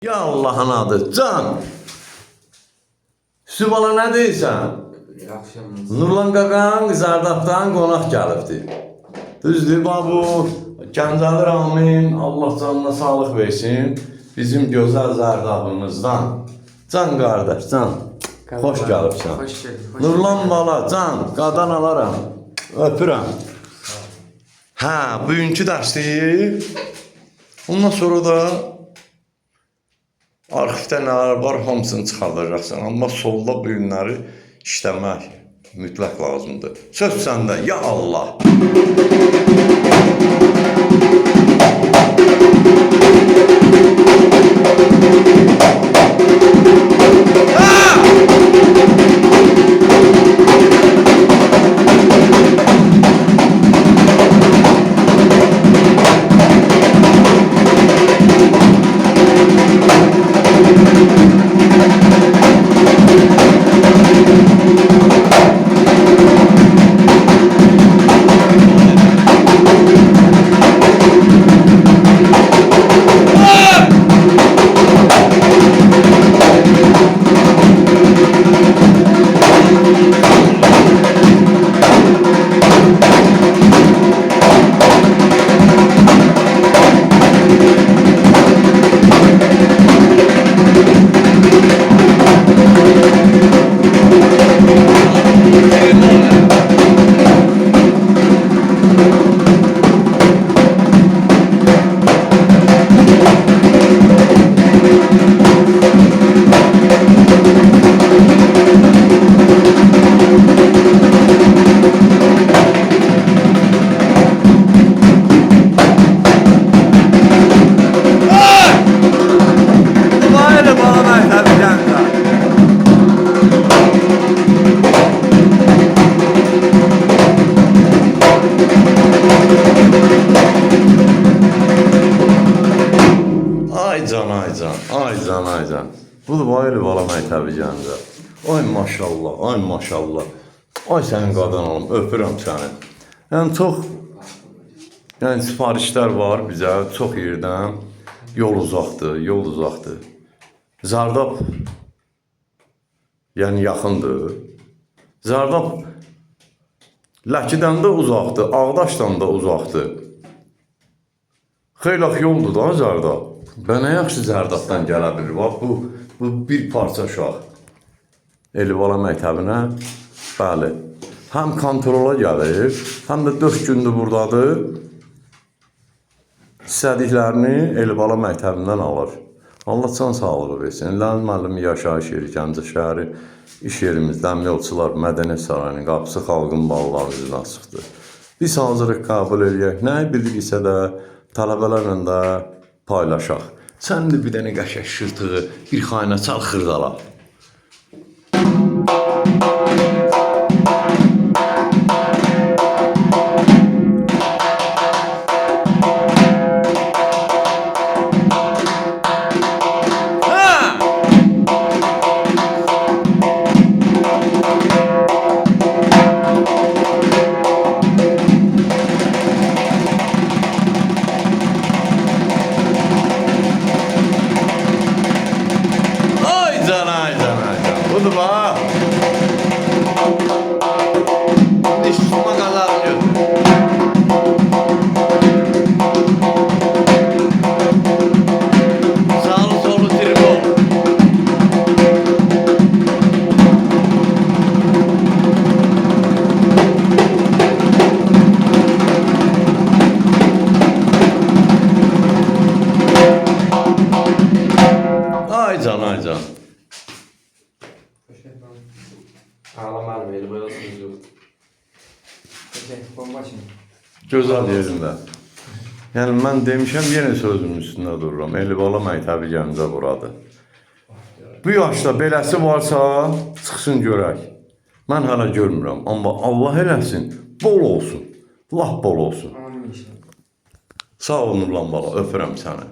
Ya Allah'ın adı, can. Sübala nə deyirsən? Yaxşımız. Nurlan Qaqan Zardabdan qonaq gəlibdi. Düzdür, bu Gəncəli Ramin, Allah canına sağlıq versin. Bizim gözəl Zardabımızdan. Can qardaş, can. Xoş gəlibsən. Xoş gəldin. Nurlan bala, can, qadan alaram. Öpürəm. Hə, bugünkü dərsliyi. Ondan sonra da arxivdə nələr var, hamısını çıxardacaqsan. Amma solda bu günləri işləmək mütləq lazımdır. Söz səndə, ya Allah. Ay can. Bu da bayılı bala məktəbi Gəncə. Ay maşallah, ay maşallah. Ay sənin qadan olum, öpürəm səni. Yəni çox sifarişlər var bizə, çox yerdən. Yol uzaqdır. Zardab yəni yaxındır. Zardab Ləkidən də uzaqdır, Ağdaşdan da uzaqdır. Xeyli yoldur da Zardab. Ben ne yaxşı Zardabdan gələ bilir. Bax, bu bir parça uşaq. Elibala məktəbinə, bəli. Həm kontrola gəlir, həm də 4 gündür buradadır. İstədiklərini Elibala məktəbindən alır. Allah can sağlığı versin. İlhan müəllimi yaşayış yeri, Gəncə şəhəri, iş yerimiz, Dəmiryolçular, Mədəniyyət Sarayının qapısı xalqın bağlarımızın açıqdır. Biz hazırıq qəbul edək. Nə biliriksə də tələbələrlə də paylaşaq. Sən də bir dənə qəşəng şırtığı, bir xayna çal xırdala. Budur bax. İş tutma qazanı götür. Sağlı solu tribol. Ay can. Ağlamalı böyle boyasınız yok. Gözəl yerində. Yəni mən demişəm, yenə sözümün üstündə dururam. Elibala məktəbi Gəncə buradır. Bu yaşda beləsi varsa, çıxsın görək. Mən hələ görmürəm, amma Allah eləsin, bol olsun. Laf bol olsun. Amin inşallah. Sağ ol Nurlan bala, öpürəm səni.